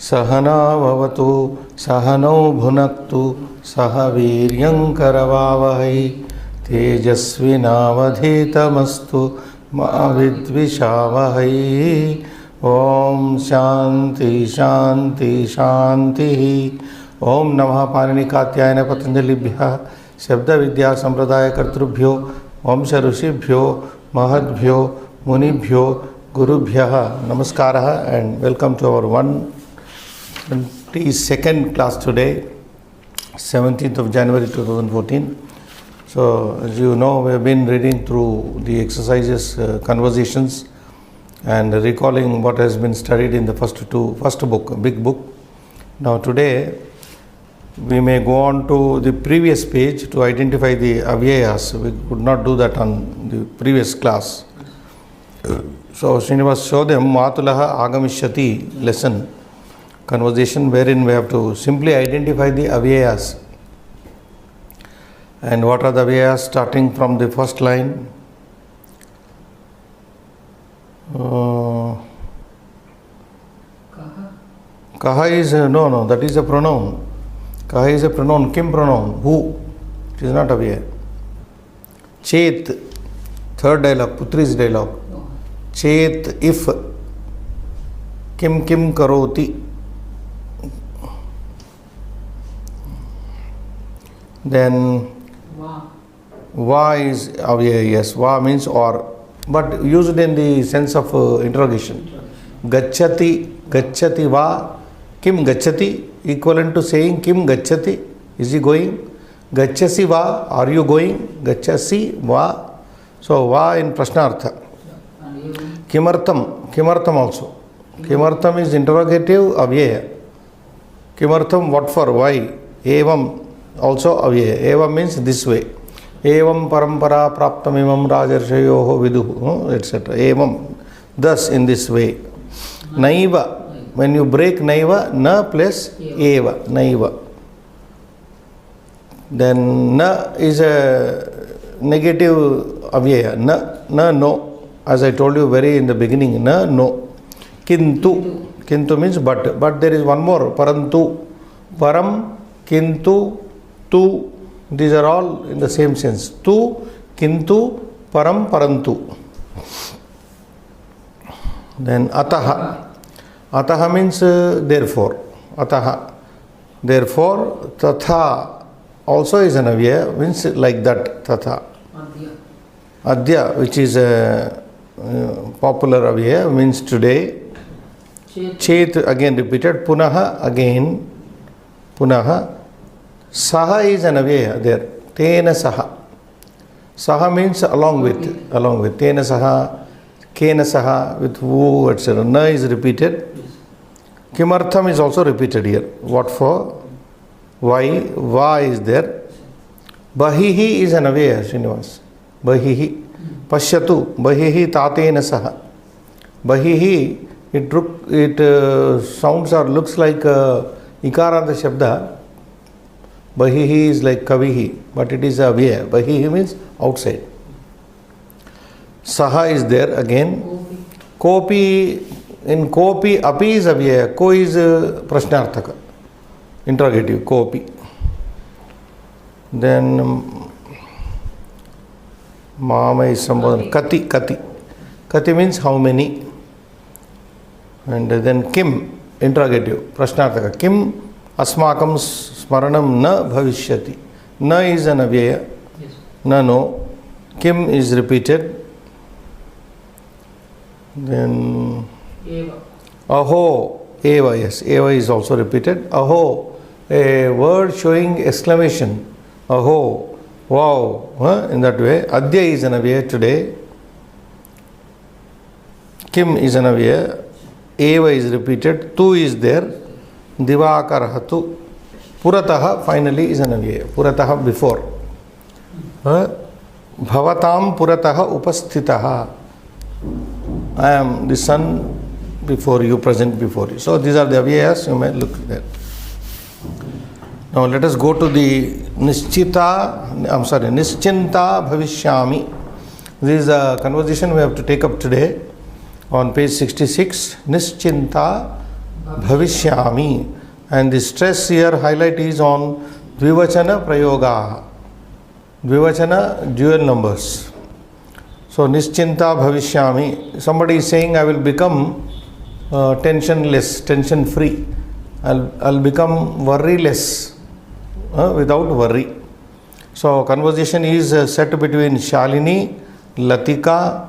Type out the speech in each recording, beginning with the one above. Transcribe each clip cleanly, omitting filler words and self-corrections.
सहनाववतु सहनौ भुनक्तु सह वीर्यं करवावहै तेजस्विनावधीतमस्तु मा विद्विषावहै। ओम शांति शांति शांति। ओम नमः पाणिनिकात्यायन पतंजलिभ्यः शब्द विद्या संप्रदाय कर्तृभ्यो वंश ऋषिभ्यो महद्भ्यो मुनिभ्यो गुरुभ्यः नमस्कारः and welcome to our 122nd class today, 17th of January 2014. So as you know, we have been reading through the exercises, conversations, and recalling what has been studied in the first book, a big book. Now today we may go on to the previous page to identify the avyayas. We could not do that on the previous class. So Srinivas showed them Matulaha Agamishyati lesson, conversation wherein we have to simply identify the avyayas. And what are the avyayas starting from the first line? Kaha is no, that is a pronoun. Kaha is a pronoun. Kim pronoun? Who? It is not avyaya. Chet, third dialogue, Putri's dialogue. Chet, if. Kim karoti. Then va is avyaya. Yes, va means or, but used in the sense of interrogation. Gacchati va. Kim gacchati, equivalent to saying Kim gacchati, is he going? Gacchasi va, are you going? Gacchasi va. So va in prashnartha. Kimartham also. Kimartham is interrogative, avyaya. Kimartham, what for, why? Evam also avyaya. Evam means this way. Evam parampara praptamimam rajarshayoho viduhu, etc. Evam, thus in this way. Naiva. When you break naiva, na plus eva, naiva. Then na is a negative avyaya. Na, no. As I told you very in the beginning, na, no. Kintu means but there is one more, parantu. Param, kintu, tu. These are all in the same sense. Tu, kintu, param, parantu. Then ataha. Ataha means therefore. Ataha. Therefore, tatha also is an avyaya, means like that, tatha. Adya, which is a popular avyaya, means today. Chet again repeated. Punaha again. Punaha. Saha is an avyaya there. Tena saha. Saha means along with. Tena saha. Kena saha, with who, etc. Na is repeated. Kimartham is also repeated here. What for? Why? Va is there. Bahihi is an avyaya, Srinivas. Bahihi. Pashyatu. Bahihi tatena saha. Bahihi, it sounds or looks like ikaranta shabda. Bahihi is like kavihi, but it is avyaya. Bahihi means outside. Saha is there again. Kopi, in kopi, api is avyaya. Ko is prashnarthaka, interrogative, kopi. Then mama is sambodhana. Kati means how many. And then kim, interrogative, prashnarthaka. Kim asmakam smaranam na bhavishyati. Na is an avyaya. Na, no. Kim is repeated. Then aho, eva, yes, eva is also repeated. Aho, a word showing exclamation. Aho, wow, in that way. Adya is an avyaya today. Kim is an avyaya. Eva is repeated. Tu is there. Divakarahatu. Purataha finally is an avyaya. Purataha before. Bhavatam purataha upasthitaha. I am the sun before you, present before you. So these are the avyayas, you may look there. Now let us go to the Nischinta Bhavishyami. This is a conversation we have to take up today on page 66. Nischinta bhavishyami. And the stress here highlight is on dvivachana prayoga. Dvivachana dual numbers. So nischinta bhavishyami. Somebody is saying I will become tensionless, tension free. I'll become worryless, without worry. So conversation is set between Shalini, Latika.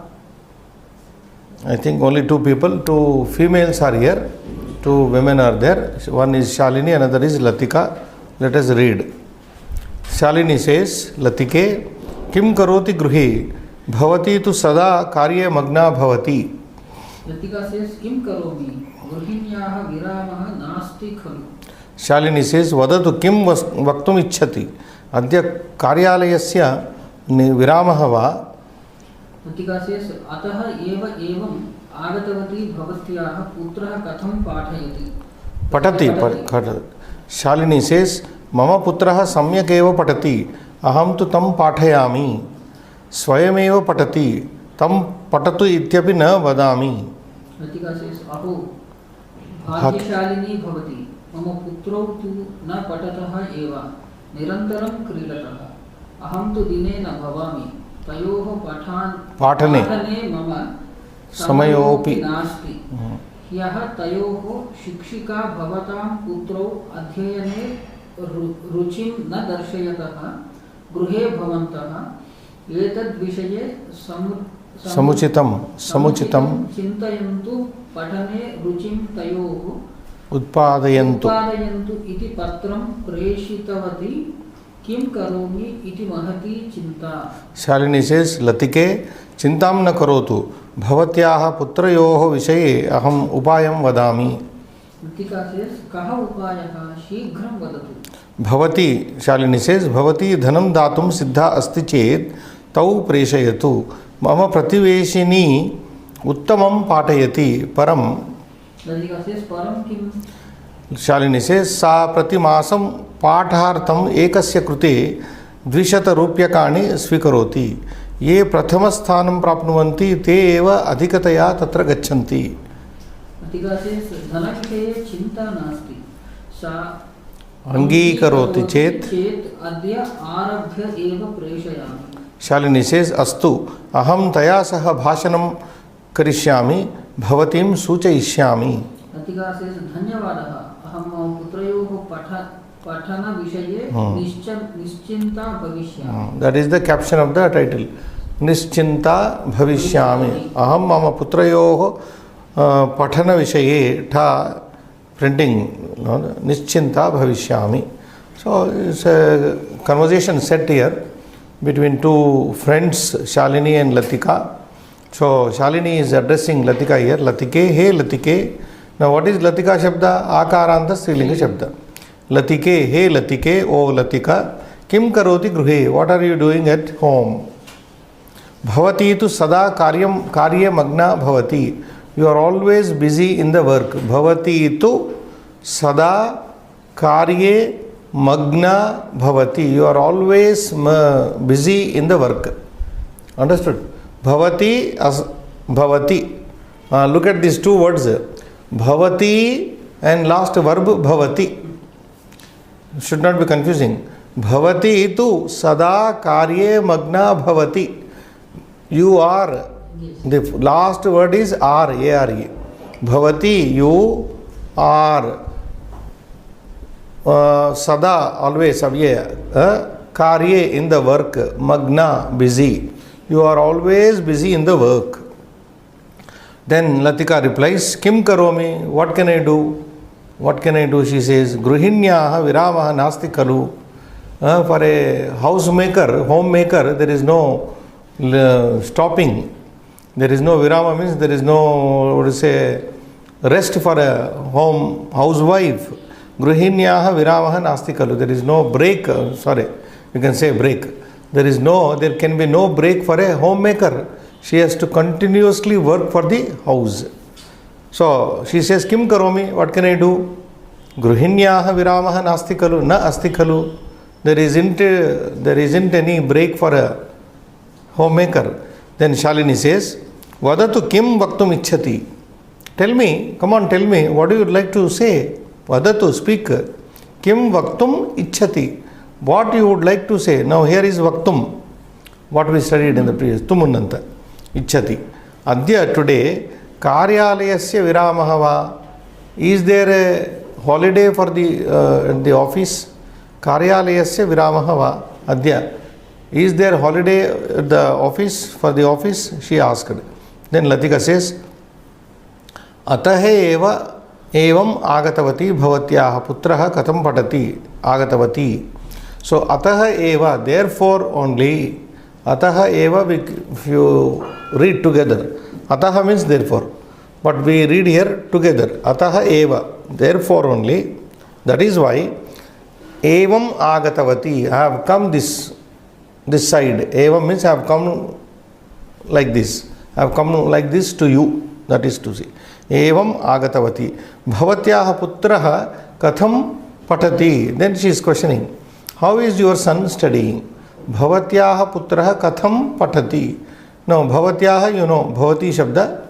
I think only two people, two females are here, two women are there. One is Shalini, another is Latika. Let us read. Shalini says, Latike, kim karoti gruhi, bhavati tu sada karye magna bhavati. Latika says, kim karomi, gruhinyaha viramaha nasti khalu. Shalini says, vadatu kim vaktum ichchati, adya karyalayasya viramaha va. Latika says, ataha eva evam agatavati bhavatyaha putraha katham pathayati. Patati. Shalini says, mama putraha samyak eva patati, aham tu tam pathayami, swayameva patati, tam patatu ityapi na vadami. Latika says, aho bhagyashalini bhavati, mama putrau tu na patataha eva, nirantaram kridataha, aham tu dine na bhavami, tayoho patane mama samayopi nasti. Yaha tayoho shikshika bhavatam putrau adhyayane ruchim na darshayataha, gruhe bhavantaha, etad vishaye samuchitam chintayantu patane ruchim tayoho utpadayantu iti patram preshitavati kim karomi iti mahati chinta. Shalini says, Latike, chintam na karotu, bhavatyaha putrayoho vishaye aham upayam vadami. Latika says, kaha upayaha shighram vadatu. Bhavati, Shalini says, Bhavati dhanam datum siddha asti chet tau preshayatu. Mama prativeshini uttamam patayati param. Latika says, param kim? Shalini says, sa pratimasam pathartham ekasya krute dvishata rupyakani svikaroti. Ye prathama sthanam prapnuvanti te eva adhikataya tatra gachanti. Latika says, dhanakite chinta nasti. Sa angīkaroti chet adya arabhya eva preshayami. Shalini says, astu aham taya saha bhashanam karishyami bhavatim suchayishyami. Latika says, dhanyavadaha, aham putrayoho pathana vishaye nischinta bhavishyami. That is the caption of the title. Nischinta bhavishyami. Aham mama putrayoho pathana vishaye tha printing, nischinta bhavishyami. So it's a conversation set here between two friends, Shalini and Latika. So Shalini is addressing Latika here. Latike, hey Latike. Now what is Latika Shabda? Akaranta Strilinga Shabda. Latike, hey Latike, oh Latika. Kim karoti gruhe? What are you doing at home? Bhavati tu sada karye magna bhavati. You are always busy in the work. Bhavati tu sada karye magna bhavati. You are always busy in the work. Understood? Bhavati as bhavati. Look at these two words. Bhavati and last verb bhavati. Should not be confusing. Bhavati tu sada karye magna bhavati. You are. The last word is are, A-R-E. Bhavati, you are. Sada, always, avyaya. Karye, in the work. Magna, busy. You are always busy in the work. Then Latika replies, Kim karomi? What can I do? What can I do? She says, Gruhinyaha viramaha nasti kalu. For a housemaker, homemaker, there is no stopping. There is no virama, means there is no, what to say, rest for a housewife. Gruhinyaha viramaha nasti kalu. There is no break, you can say break. There can be no break for a homemaker. She has to continuously work for the house. So she says, Kim karomi? What can I do? Gruhinyaha viramaha nasti kalu, na asti kalu. There isn't any break for a homemaker. Then Shalini says, Vadatu kim vaktum ichchati? Tell me, come on, tell me, what do you like to say? Vadatu, speak. Kim vaktum ichhati. What you would like to say? Now here is vaktum. What we studied in the previous. Tumunanta. Ichhati. Adya, today, karyalayasya viramaha va. Is there a holiday for the office? Karyalayasya viramaha va. Adya. Is there holiday at the office, for the office? She asked. Then Latika says, Atahe eva evam agatavati bhavatyaha putraha katam patati agatavati. So ataha eva, therefore only. Ataha eva, if you read together. Ataha means therefore. But we read here together. Ataha eva, therefore only. That is why evam agatavati, I have come this side. Evam means I have come like this. I have come like this to you. That is to say. Evam agatavati. Bhavatyaha putraha katham patati. Then she is questioning. How is your son studying? Bhavatyaha putraha katham patati. Now bhavatyaha, you know, bhavati shabda.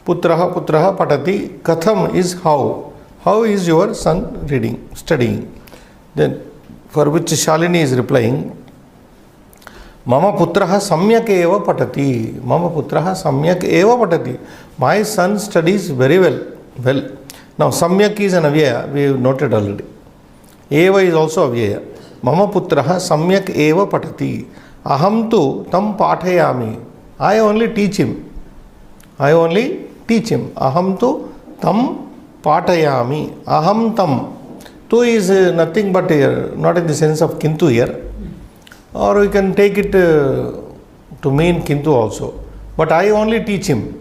Putraha patati. Katham is how. How is your son reading, studying? Then for which Shalini is replying, Mama putraha samyak eva patati. Mama putraha samyak eva patati. My son studies very well. Now samyak is an avyaya. We have noted already. Eva is also avyaya. Mama putraha samyak eva patati. Aham tu tam pathayami. I only teach him. Aham tu tam patayami. Aham tam. Tu is nothing but not in the sense of kintu here. Or we can take it to mean kintu also. But I only teach him.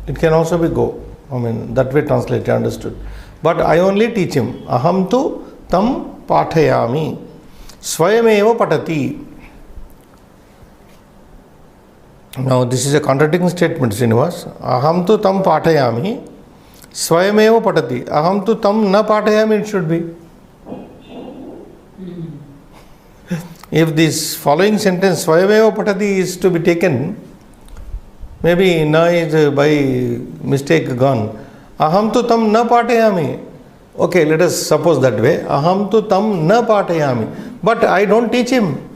It can also be go. I mean, that way translated, understood. But I only teach him. Aham tu tam pathayami. Swayameva patati. Now this is a contradicting statement, Srinivas. Aham tu tam pathayami. Swayameva patati. Aham tu tam na pathayami, it should be. If this following sentence, Swayameva patati, is to be taken, maybe na is by mistake gone. Aham tu tam na patayami. Okay, let us suppose that way. Aham tu tam na patayami. But I don't teach him.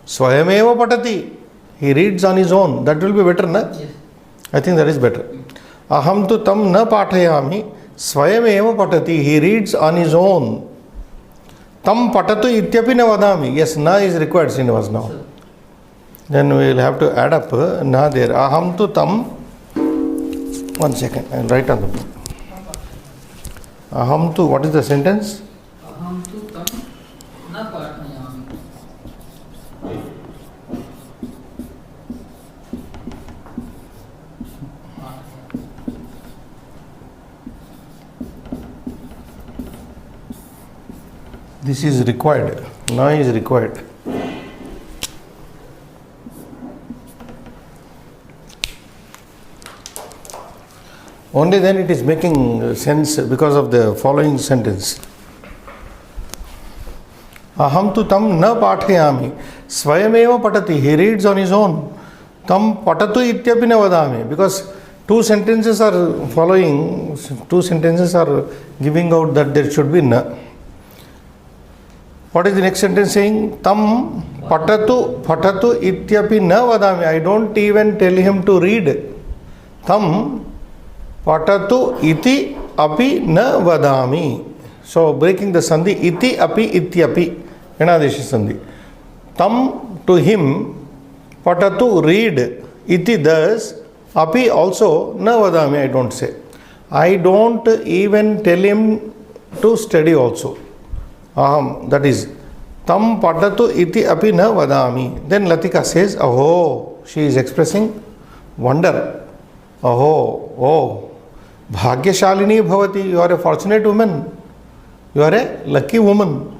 Swayameva patati. He reads on his own. That will be better, na? Yes. I think that is better. Aham tu tam na patayami. Swayameva patati. He reads on his own. Tam patatu ityapi na vadami. Yes, na is required, Srinivas, now. Then we will have to add up na there. Aham tu tam. 1 second, I will write on the book. Aham tu, what is the sentence? Aham tu tam na patayami. This is required. Na is required. Only then it is making sense because of the following sentence. Aham tu tam na pathayami. Swayameva patati. He reads on his own. Tam patatu ityapi na vadami. Because two sentences are following, two sentences are giving out that there should be na. What is the next sentence saying? Tam patatu ityapi na vadami. I don't even tell him to read. Tam patatu iti api na vadami. So breaking the sandhi, iti api ityapi. Enadeshi sandhi. Tam, to him, patatu, read, iti, thus, api, also, na vadami, I don't say. I don't even tell him to study also. That is, tam patatu iti api na vadami. Then Latika says, aho, she is expressing wonder. Aho, oh, bhagyashalini bhavati, you are a fortunate woman. You are a lucky woman.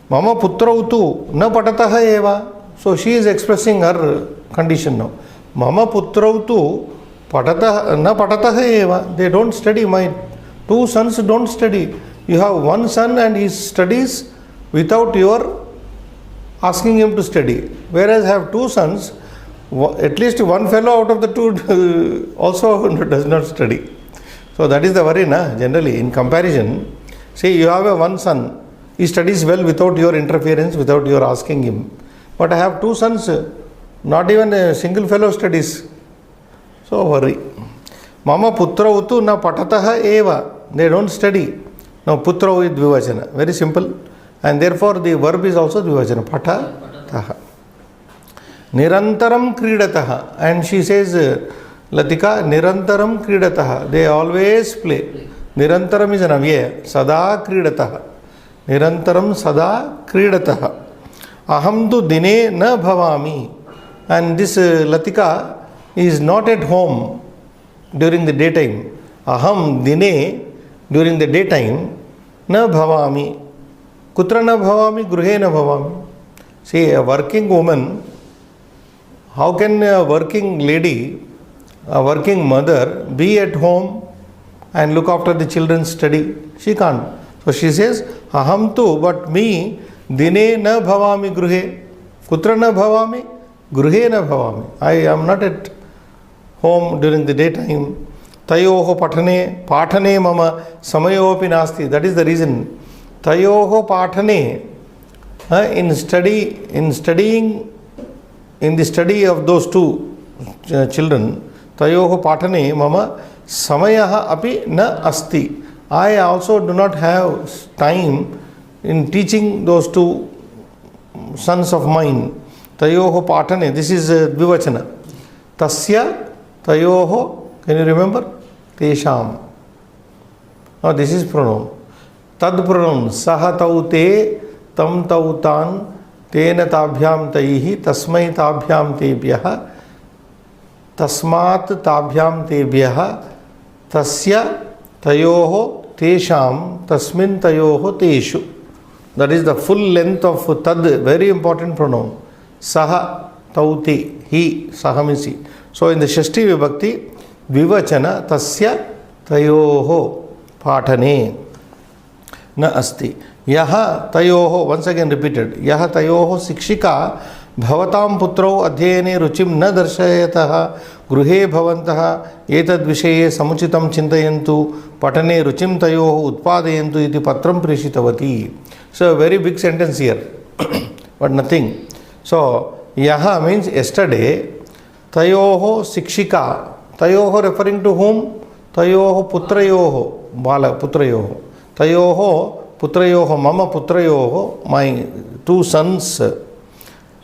Mama putra utu na patataha eva. So she is expressing her condition now. Mama putra utu na patataha eva. They don't study. My two sons don't study. You have one son and he studies without your asking him to study. Whereas I have two sons, at least one fellow out of the two also does not study. So that is the worry, na? Generally, in comparison. See, you have a one son. He studies well without your interference, without your asking him. But I have two sons, not even a single fellow studies. So worry. Mama putra utu na patataha eva. They don't study. Now putra is dvivachana. Very simple. And therefore the verb is also dvivachana. Patataha. Nirantaram kridataha. And she says, Latika, nirantaram kridataha. They always play. Nirantaram is an avyaya. Sada kridataha. Nirantaram sada kridataha. Aham tu dine na bhavami. And this Latika is not at home during the daytime. Aham dine, during the daytime, na bhavami. Kutra na bhavami, gruhe na bhavami. See, a working woman, how can a working lady, a working mother be at home and look after the children's study? She can't. So she says, aham tu, but me, dine na bhavami gruhe. Kutra na bhavami, gruhe na bhavami. I am not at home during the daytime. Tayoho pathane mama samayopi nasti. That is the reason. Tayoho pathane, in the study of those two children, tayoho pathane mama samayaha api na asti. I also do not have time in teaching those two sons of mine. Tayoho pathane, this is dvivachana. Tasya tayoho, can you remember? Tesham. Now this is pronoun. Tad pronoun. Saha taute, tam tautan, tena tabhyam taihi, tasmai tabhyam tebhyaha, tasmat tabhyam tebhyaha, tasya tayoho, tesham, tasmin tayoho, teshu. That is the full length of tad, very important pronoun. Saha taute, he, saha means he. So in the Shashti Vibhakti, Vivachana tasya tayoho pathane na asti. Yaha tayoho, once again repeated, yaha tayoho sikshika bhavatam putrau adhyayane ruchim na darshayataha gruhe bhavantaha etad vishaye samuchitam chintayantu patane ruchim tayoho utpadayantu iti patram preshitavati. So a very big sentence here, but nothing. So yaha means yesterday, tayoho sikshika. Tayoho referring to whom? Tayoho putrayoho, bala putrayoho. Tayoho putrayoho, mama putrayoho, my two sons.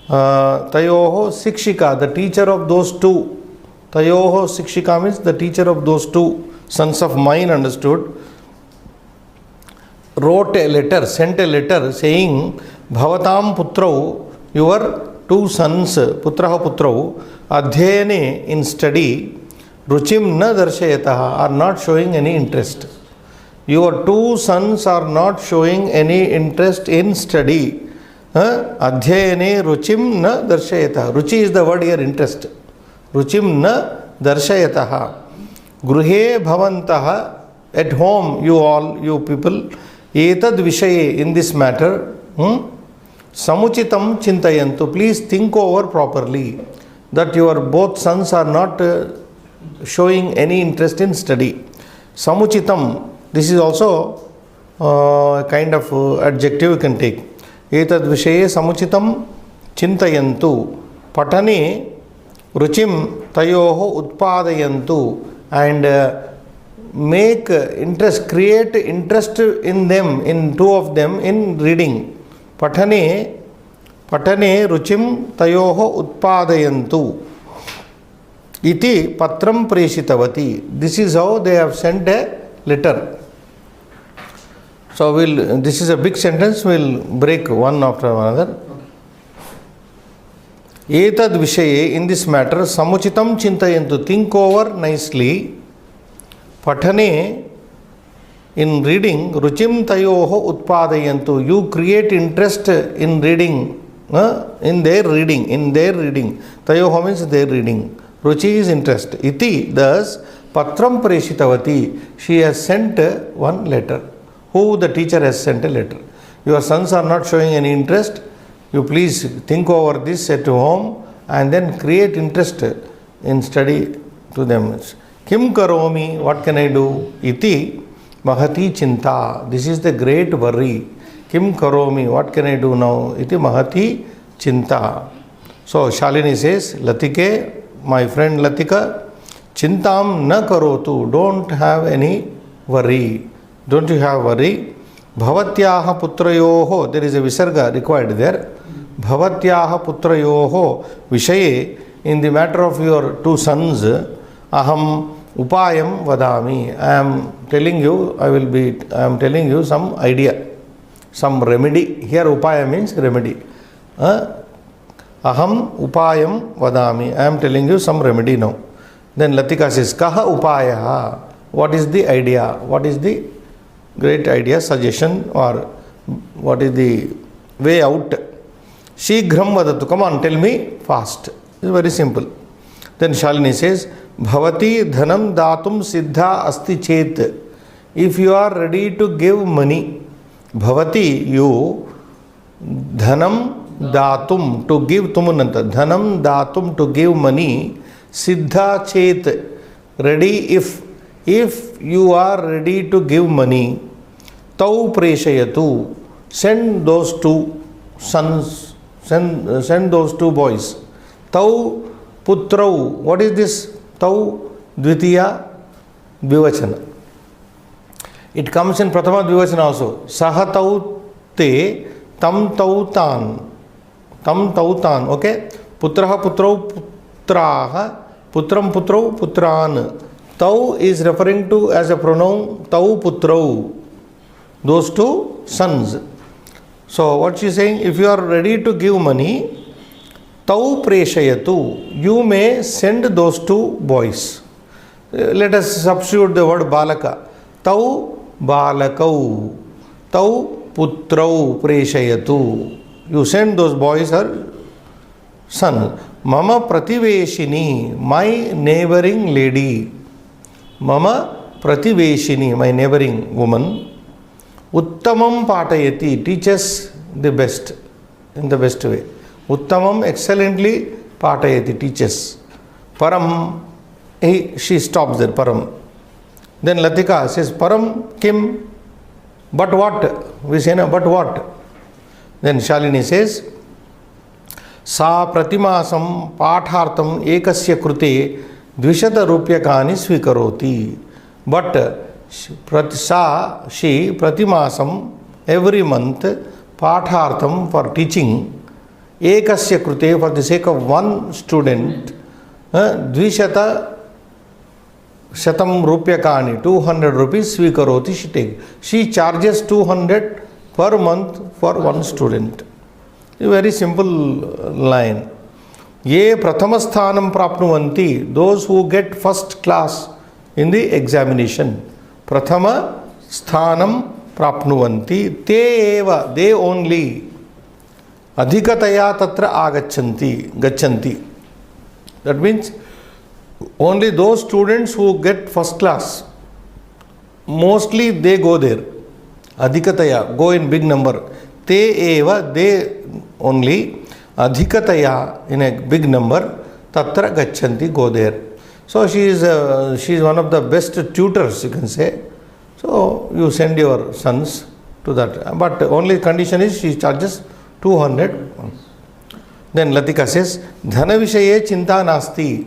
Tayoho sikshika, the teacher of those two. Tayoho sikshika means the teacher of those two sons of mine, understood. Wrote a letter, sent a letter saying, Bhavatam putrau, your two sons, putraha putrau, adhyayane, in study, ruchim na darshayataha, are not showing any interest. Your two sons are not showing any interest in study. Adhyayane ruchim na darshayataha. Ruchi is the word here, interest. Ruchim na darshayataha. Gruhe bhavantaha, at home, you all, you people, etad vishaye, in this matter, samuchitam chintayantu, please think over properly that your both sons are not showing any interest in study. Samuchitam, this is also a kind of adjective you can take. Etad vishaye samuchitam chintayantu patane ruchim tayoho utpadayantu, and make interest, create interest in them, in two of them, in reading. Patane ruchim tayoho utpadayantu iti patram preshitavati. This is how they have sent a letter. So this is a big sentence, we'll break one after another. Etad vishaye, in this matter, samuchitam chintayantu, think over nicely. Patane, in reading, ruchim tayoho utpadayantu, you create interest in reading, in their reading. Tayoho means their reading. Ruchi is interest. Iti, thus, patram preshitavati, she has sent one letter. Who? The teacher has sent a letter. Your sons are not showing any interest. You please think over this at home and then create interest in study to them. Kim karomi, what can I do? Iti mahati chinta. This is the great worry. Kim karomi, what can I do now? Iti mahati chinta. So Shalini says, Latike, my friend Latika, chintam na karotu. Don't have any worry. Don't you have worry? Bhavatyaha putrayoho. There is a visarga required there. Bhavatyaha putrayoho vishaye. In the matter of your two sons, aham upayam vadami. I am telling you some idea, some remedy. Here upaya means remedy. Aham upayam vadami. I am telling you some remedy now. Then Latika says, Kaha upaya. What is the idea? What is the great idea, suggestion, or what is the way out? Shighram vadatu. Come on, tell me fast. It's very simple. Then Shalini says, Bhavati dhanam datum siddha asti chet. If you are ready to give money, Bhavati, you, dhanam datum, to give tumunanta, dhanam datum, to give money, siddha chet, ready if you are ready to give money, tau preshayatu, send those two sons, send those two boys. Tau putrau, what is this? Tau dvitiya dvivachana. It comes in prathama dvivachana also. Saha tau te tam tau tan. Okay? Putraha putrau putraha, putram putrau putran. Tau is referring to as a pronoun tau putrau, those two sons. So what she is saying, if you are ready to give money, tau preshayatu, you may send those two boys. Let us substitute the word balaka. Tau balakau, tau putrau preshayatu. You send those boys or son. Mama prativeshini, my neighboring lady. Mama prativeshini, my neighboring woman. Uttamam patayati, teaches the best, in the best way. Uttamam, excellently, patayati, teaches. Param, she stops there, param. Then Latika says, param kim, but what? We say, no, but what? Then Shalini says, sa pratimasam pathartam ekasya krute dvishata rupyakani svikaroti. But she pratimasam, every month, pathartam, for teaching, ekasya krute, for the sake of one student, dvishata shatam rupyakani, 200 rupees svikaroti, she takes. She charges 200 per month for one student. A very simple line. Ye prathamasthanam prapnuvanti, those who get first class in the examination. Prathama sthanam prapnuvanti, te eva, they only. Adhikataya tatra gachanti. That means only those students who get first class, mostly they go there. Adhikataya, go in big number. Te eva, they only. Adhikataya, in a big number. Tatra gachanti, go there. So she is one of the best tutors, you can say. So you send your sons to that. But only condition is she charges 200. Then Latika says, Dhana vishaye chinta nasti.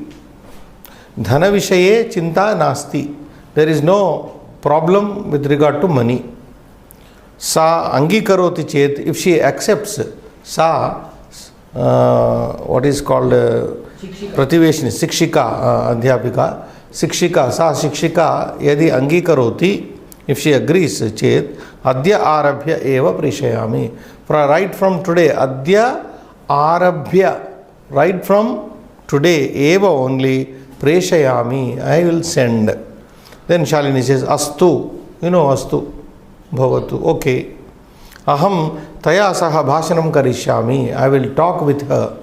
Dhana vishaye chinta nasti. There is no problem with regard to money. Sa angikaroti chet, if she accepts, sa, what is called prativeshini, sikshika, adhyapika, sikshika, sa sikshika, yadi angikaroti, if she agrees, chet, adya arabhya eva preshayami. Right from today, adya arabhya, right from today, eva only, preshayami, I will send. Then Shalini says, astu, you know astu. Bhavatu. Okay. Aham taya saha bhashanam karishyami. I will talk with her.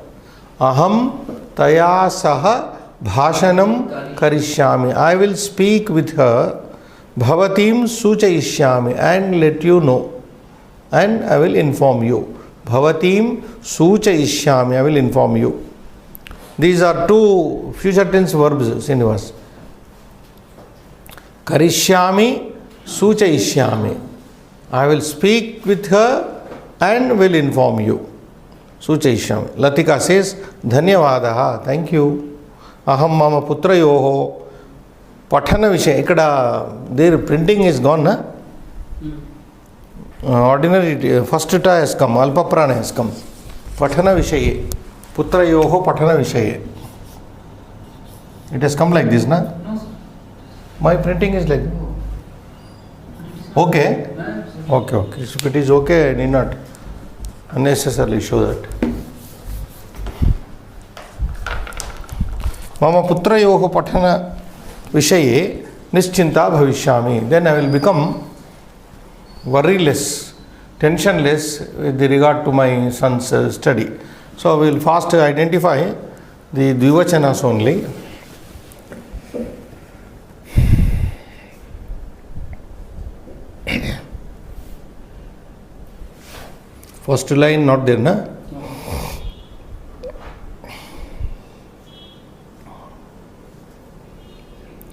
Aham taya saha bhashanam karishyami. I will speak with her. Bhavatim suchayishyami, and let you know. And I will inform you. Bhavatim suchayishyami, I will inform you. These are two future tense verbs, Srinivas. Karishyami Suchayishyami. I will speak with her and will inform you. Suchayishyami. Latika says, Dhanyavadaha, thank you. Aham mama putrayoho Pathana Vishaya. Ikkada, their printing is gone, na? Ordinary, first ta has come, Alpa Prana has come. Pathana Vishaye. Putrayoho Pathana Vishaye. It has come like this, na? No, sir. My printing is like okay. Okay. If it is okay, I need not unnecessarily show that. Mama putrayoho pathana vishaye nischinta bhavishyami. Then I will become worryless, tensionless with regard to my son's study. So we will first identify the dvivachanas only. First line not there, na?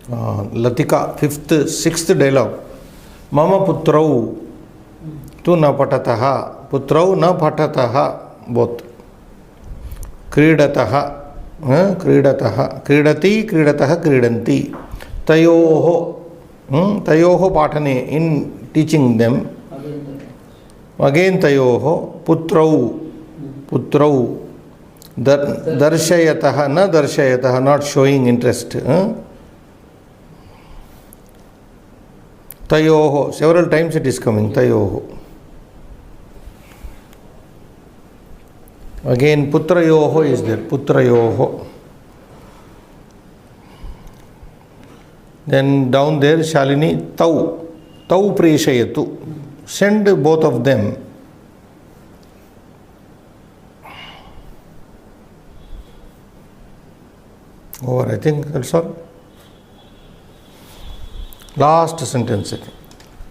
Latika, sixth dialogue. Mama putrau tu na patataha. Putrau na patataha. Both. Kridataha. Kridati, kridataha, kridanti. Tayoho. Tayoho patane. In teaching them. Again tayoho putrau darshayataha na darshayataha, not showing interest. Tayoho, several times it is coming, tayoho. Again putrayoho is there, putrayoho. Then down there Shalini, tau preshayatu. Send both of them. Over, I think that's all. Last sentence.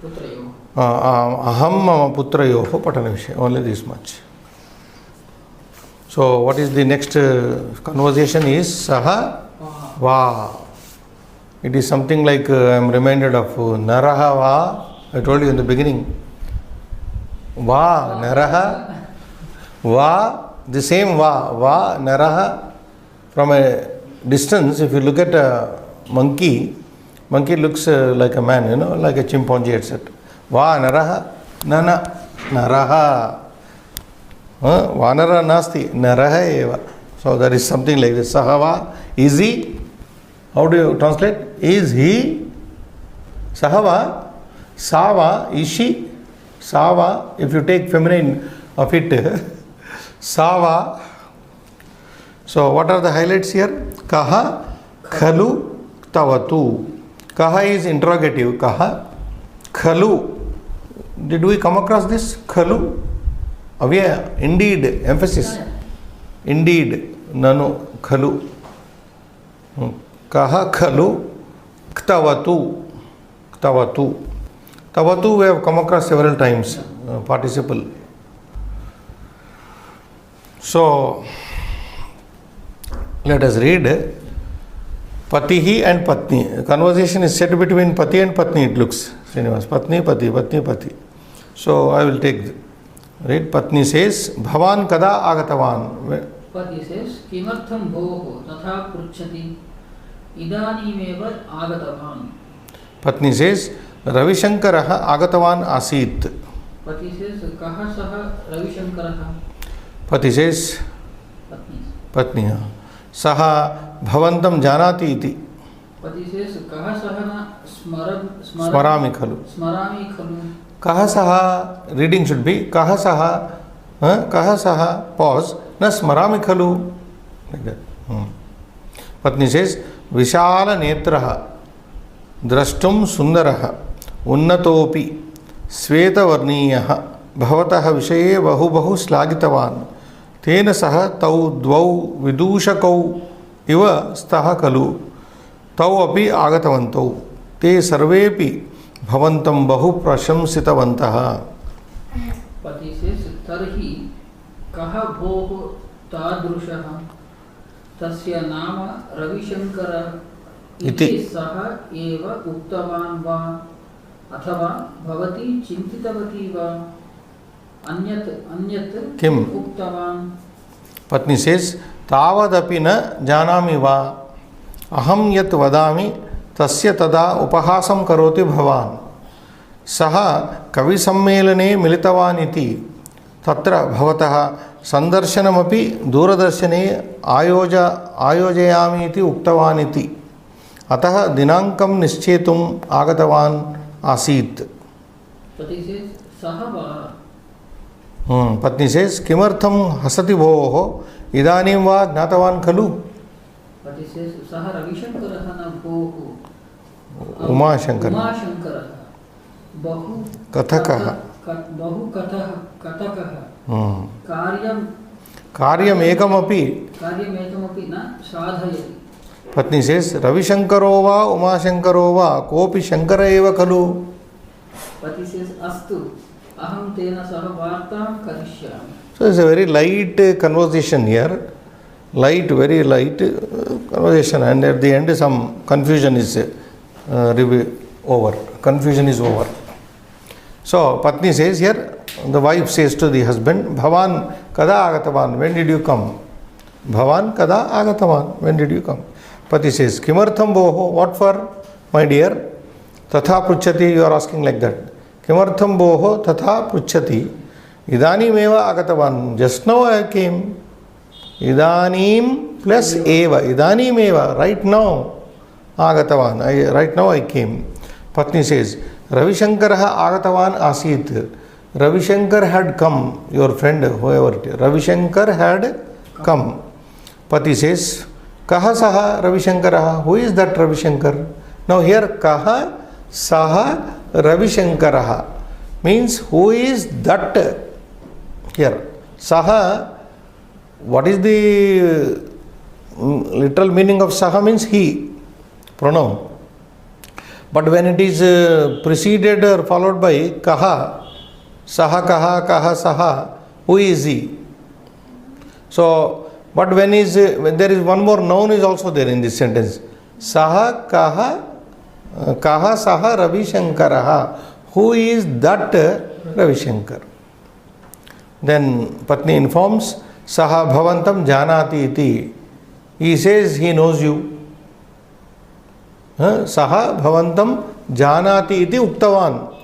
Putrayoho. Aham mama putrayoho patana vishaya. Only this much. So what is the next conversation is Saha Va. It is something like I am reminded of Naraha Va. I told you in the beginning. Va, Naraha, Va, the same Va, Naraha. From a distance, if you look at a monkey looks like a man, like a chimpanzee, etc. Va, Naraha, Nana, Naraha. Vanara nasti, Naraha eva. So there is something like this. Sahava, is he? How do you translate? Is he? Sahava, Sava, is she? Sava, if you take feminine of it, Sava. So what are the highlights here? Kaha, Khalu, Tavatu. Kaha is interrogative. Kaha, Khalu. Did we come across this? Khalu? Avyaya, indeed, emphasis. Indeed, nanu, Khalu. Kaha, Khalu, Ktavatu. Ktavatu. Tavatu we have come across several times, participle. So, let us read Patihi and Patni. Conversation is set between Pati and Patni, it looks. Srinivas. Patni, Pati, Patni, Pati. So, I will take. Read. Patni says, Bhavan kada agatavan. Pati says, Kimartham bhoho tatha pruchati idanimeva agatavan. Patni says, Ravishankaraha agatavan asit. Pati says, Kaha saha Ravishankaraha. Pati says, Patni. Saha bhavantam janati iti. Pati says, Kaha saha Smarami khalu. Smarami khalu. Kaha saha, reading should be, Kaha saha, pause, na smarami khalu. Like that. Patni says, Vishala netraha, drashtum sundaraha, unnatopi, svetavarniyaha, bhavataha vishaye bahu slagitavan, tena saha tau dvau vidushakau iva staha kalu, tau api agatavantau, te sarvepi bhavantam bahu prashamsitavantaha. Pati says, Tarhi kaha bhoho tadrushaha tasya nama Ravishankara इति सः एव उक्तवान् वा अथवा भवती चिन्तितवती वा अन्यत् किम् उक्तवान्? पत्नी सेस् तावदपि न जानामि वा अहं यत् वदामि तस्य तदा उपहासं करोति भवान्। सः कविसम्मेलने मिलितवान् इति तत्र भवतः सन्दर्शनमपि दूरदर्शने आयोजयामि इति उक्तवान् इति अतः दिनाङ्कं निश्चेतुम् आगतवान् आसीत्। पत्नी सेस् किमर्थं हसति भोः इदानीं वा ज्ञातवान् खलु? सः रविशङ्करः न भोः, उमाशङ्करः बहु कथकः कार्यमेकमपि न साधयति। पत्नी सेस् रविशङ्करो वा उमाशङ्करो वा कोऽपि शङ्कर एव खलु? पति सेस् अस्तु अहं तेन सह वार्तां करिष्यामि। So it's a very light conversation here, very light conversation, and at the end some confusion is over. Confusion is over. So Patni says here, the wife says to the husband, Bhavan kada agatavan, when did you come? Bhavan kada agatavan, when did you come? Pati says, Kimartham boho, what for, my dear? Tatha pruchati, you are asking like that. Kimartham boho tatha pruchati. Idanim eva agatavan, just now I came. Idanim plus eva, idanim eva, right now agatavan, right now I came. Patni says, Ravishankaraha agatavan asit. Ravishankar had come, your friend, whoever it is. Ravishankar had come. Pati says, Kaha saha Ravishankaraha, who is that Ravishankar? Now here, Kaha saha Ravishankaraha means who is that here. Saha, what is the literal meaning of saha means he, pronoun. But when it is preceded or followed by kaha, saha kaha, kaha saha, who is he? So, but when there is one more noun is also there in this sentence. Saha kaha, kaha saha Ravishankaraha, who is that Ravishankar? Then Patni informs, Saha bhavantam janati iti. He says he knows you. Saha bhavantam janati iti uktavan.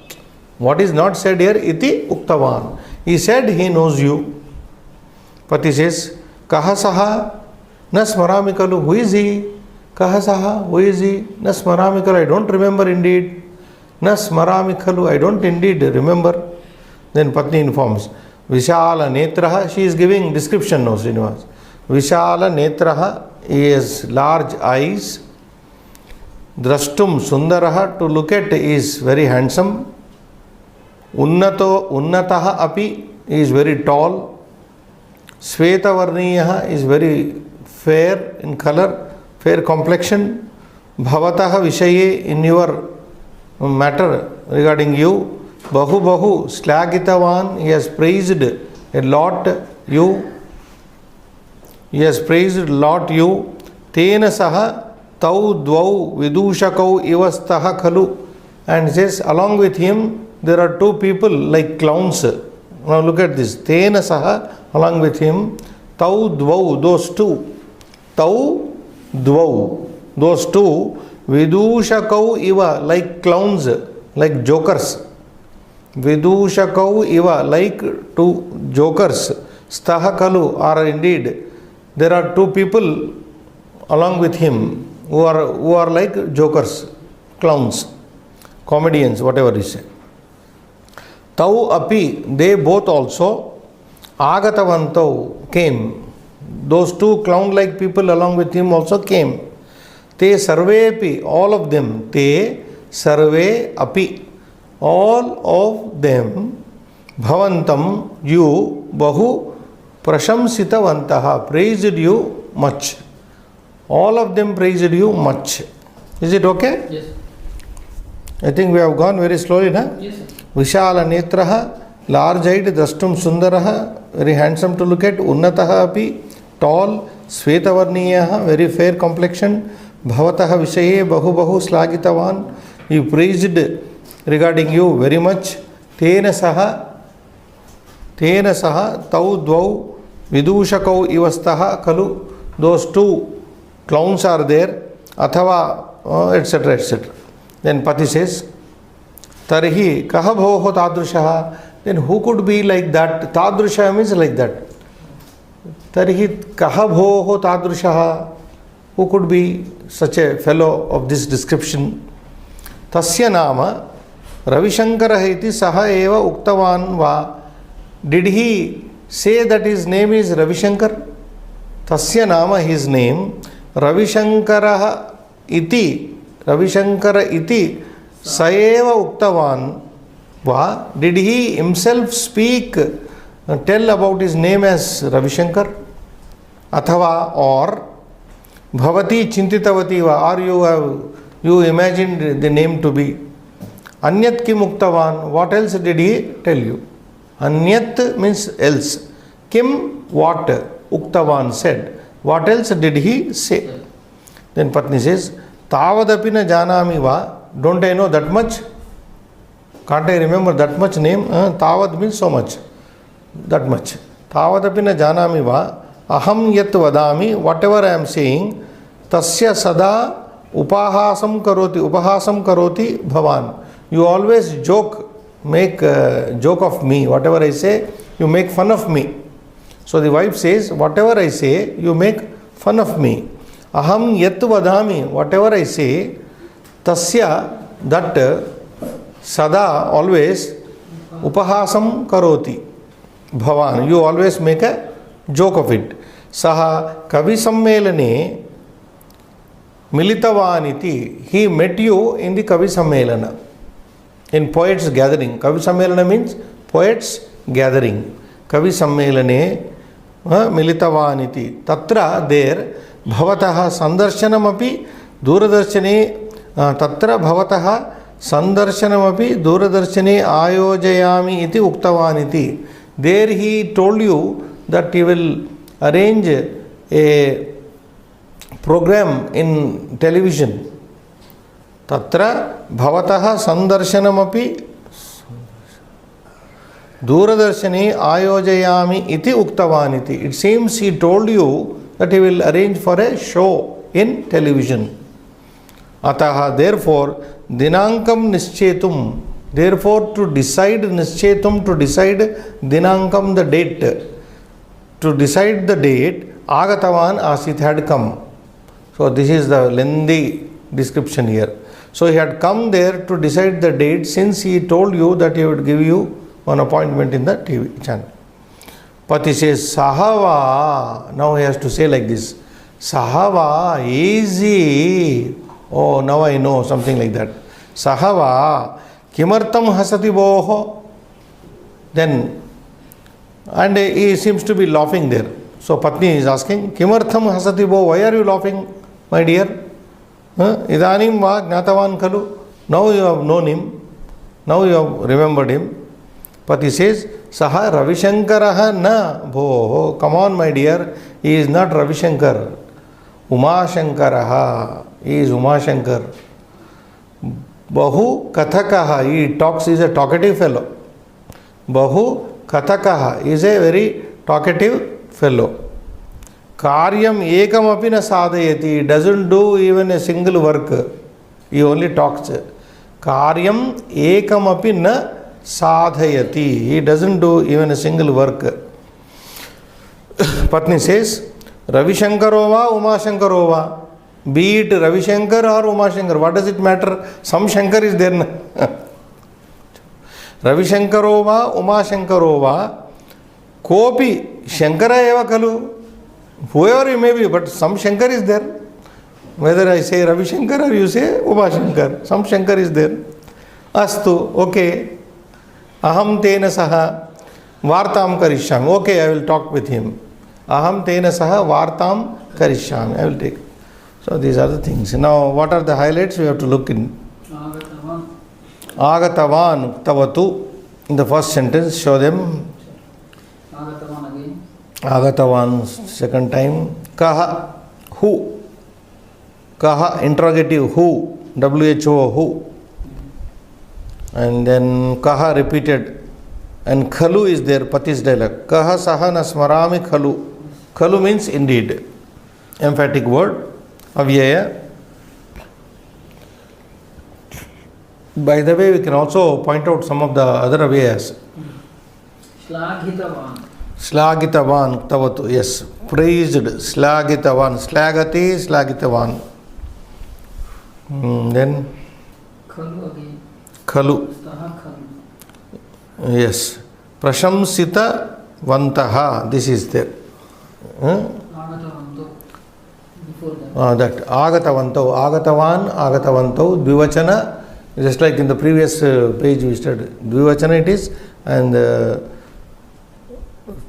What is not said here? Iti uktavan. He said he knows you. Pati says, Kaha saha na smarami kalu. Who is he? Kaha saha, who is he? Na smarami kalu. I don't remember indeed. Na smarami kalu. I don't indeed remember. Then Patni informs, Vishala netraha. She is giving description now, Srinivas. Vishala netraha, he has large eyes. Drashtum sundaraha, to look at is very handsome. Unnataha api, he is very tall. Svetavarniyaha is very fair in color, fair complexion. Bhavataha vishaye, in your matter regarding you. Bahu bahu slagitavan, he has praised a lot you. He has praised a lot you. Tena saha tau dvau vidushakau ivastaha khalu. And says along with him there are two people like clowns. Now look at this. Tena saha, along with him, tau dvau, those two. Tau dvau, those two. Vidushakau iva, like clowns, like jokers. Vidushakau iva, like two jokers. Staha kalu, are indeed. There are two people along with him who are like jokers, clowns, comedians, whatever you say. Tau api, they both also. Agatavantau, came. Those two clown-like people along with him also came. Te sarvepi, all of them. Te sarve api, all of them. Bhavantam, you, bahu prashamsitavantaha, praised you much. All of them praised you much. Is it okay? Yes. I think we have gone very slowly, na? Yes, sir. Vishala netraha, large-eyed, drashtum sundaraha, very handsome to look at. Unnataha api, tall. Svetavarniyaha, very fair complexion. Bhavatah Vishaye Bahu Bahu Slagitavan. He praised regarding you very much. Tena Saha Tau Dvau Vidushakau Ivastaha Kalu. Those two clowns are there. Athava, etc. etc. Then Pati says, Tarhi Kaha Bhoho Tadrushaha. Then who could be like that? Tadrusha means like that. Tarhi Kaha Bhoho Tadrushaha. Who could be such a fellow of this description? Tasya Nama Ravishankara iti Saha Eva Uktavan Va. Did he say that his name is Ravishankar? Tasya Nama, his name, Ravishankara iti Saeva Uktavan Va. Did he himself speak, tell about his name as Ravishankar? Athava, or Bhavati Chintitavati Va, or you imagined the name to be. Anyat Kim Uktavan, what else did he tell you? Anyat means else. Kim, what? Uktavan said. What else did he say? Then Patni says, Tavadapina Janami Va. Don't I know that much? Can't I remember that much name? Tavad means so much. That much. Tavadapina Janami Va. Aham yat vadami. Whatever I am saying, Tasya Sada Upahasam Karoti Bhavan. You always make a joke of me. Whatever I say, you make fun of me. So the wife says, whatever I say, you make fun of me. Aham yat vadami. Whatever I say, Tasya, that Sada, always, Upahasam Karoti Bhavan. You always make a joke of it. Saha Kavi Sammelane Militavaniti. He met you in the Kavi Sammelana, in poets gathering. Kavi Sammelana means poets gathering. Kavi Sammelane Militavaniti. Tatra, there, Bhavataha Sandarshanamapi Duradarshane. Tatra Bhavataha Sandarshanamapi Duradarshane Ayojayami iti Uktavaniti. There he told you that he will arrange a program in television. Tatra Bhavataha Sandarshanamapi Duradarshane Ayojayami iti Uktavaniti. It seems he told you that he will arrange for a show in television. Ataha, therefore, Dinankam Nischetum. Therefore, to decide Nischetum, to decide Dinankam, the date. To decide the date, Agatavan Asit had come. So this is the lengthy description here. So he had come there to decide the date, since he told you that he would give you an appointment in the TV channel. Pati says, Sahava. Now he has to say like this. Sahava, easy. Oh, now I know, something like that. Sahava, Kimartam Hasati Boho. Then, and he seems to be laughing there. So Patni is asking, Kimartham Hasati Boho, why are you laughing, my dear? Idanim va Gnatavan Kalu. Now you have known him. Now you have remembered him. Pati says, Saha Ravishankaraha na bho. Come on, my dear. He is not Ravishankar. Umashankaraha. He is Umashankar. Bahu Kathakaha. He talks, is a talkative fellow. Bahu Kathakaha is a very talkative fellow. Karyam ekam api na sadhayati. He doesn't do even a single work. He only talks. Karyam ekam api na sadhayati. He doesn't do even a single work. Patni says, Ravishankarova, Umashankarova. Be it Ravishankar or Umashankar, what does it matter? Some Shankar is there. Ravishankarova, Umashankarova, Kopi, Shankara eva kalu. Whoever you may be, but some Shankar is there. Whether I say Ravishankar or you say Umashankar, some Shankar is there. Astu, okay. Aham tena saha vartam karishyami. Okay, I will talk with him. Aham tena saha vartam karishyami. I will take. So these are the things. Now, what are the highlights? We have to look in. Agatavan Tavatu. In the first sentence, show them. Agatavan again. Agatavan second time. Kaha. Who? Kaha, interrogative, who, WHO, who. And then Kaha repeated. And Khalu is there, Pati's dialogue. Kaha saha na smarami khalu. Khalu means indeed. Emphatic word. Avyaya. By the way, we can also point out some of the other avyayas. Shlaghitavan. Shlagitavan tavatu. Yes. Praised. Shlagitavan. Slagati, Shlagitavan. Then Khalu again. Khalu. Staha khalu. Yes. Prashamsita vantaha. This is there. Agatavanto. Before that. That. Agatavanto. Agatavan, agatavanto. Dvivachana. Just like in the previous page we studied. Dvivachana it is. And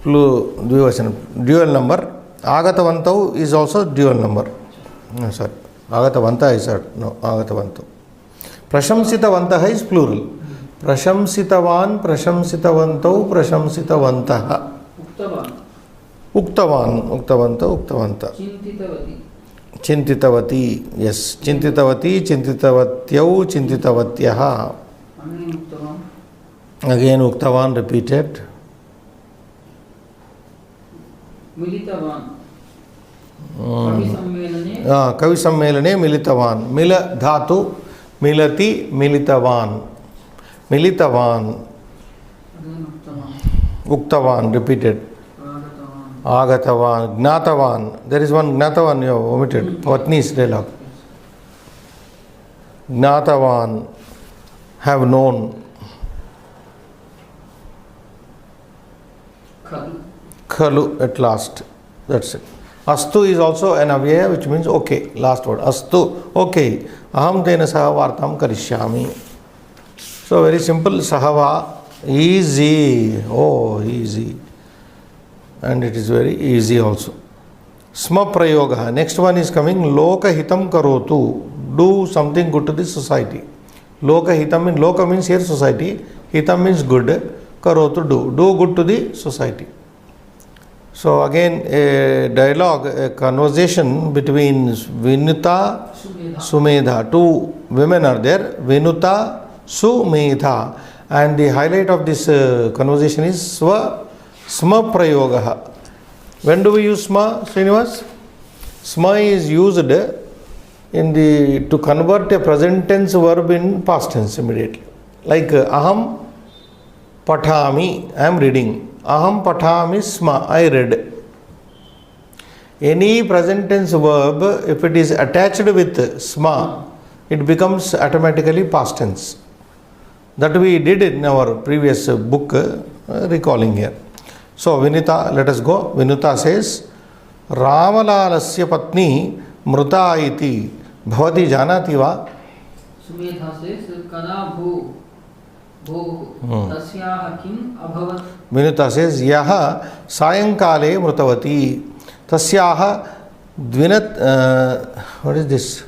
Dvivachana. Dual number. Agatavanto is also dual number. No, sorry. Agatavanta is no. Agatavanto. Prashamsitavantaha is plural. Prashamsitavan, prashamsitavanto, prashamsitavantaha. Uktavan. Uktavan, uktavanto, uktavanta. Chintitavati. Chintitavati, yes. Chintitavati, chintitavatyau, chintitavatyaha. Again uktavan repeated. Militavan. Kavi sammelane militavan. Mila dhatu, milati, militavan. Militavan. Uktavan repeated. Agatavan. Gnatavan. There is one Gnatavan you have omitted. Patni's dialogue. Gnatavan. Have known. Khalu at last. That's it. Astu is also an avyaya which means okay. Last word. Astu. Okay. Aham tena saha vartam karishyami. So very simple. Sahava. Easy. Oh, easy. And it is very easy also. Sma prayoga. Next one is coming. Loka hitam karotu. Do something good to the society. Loka hitam means, loka means here society. Hitam means good. Karotu do. Do good to the society. So again a dialogue, a conversation between Vinuta, Sumedha. Two women are there. Vinuta, Sumedha. And the highlight of this conversation is Sma prayoga. When do we use Sma, Srinivas? Sma is used in the to convert a present tense verb in past tense immediately. Like aham pathami, I am reading. Aham pathami sma, I read. Any present tense verb, if it is attached with sma, it becomes automatically past tense. That we did in our previous book, recalling here. So Vinita, let us go. Vinuta says, Ramalalasya patni mruta iti bhavati janati va? Sumedha says, kada bho tasyaha kim abhavat? Vinuta says, yaha sayankale mrutavati tasyaha dvinat, what is this?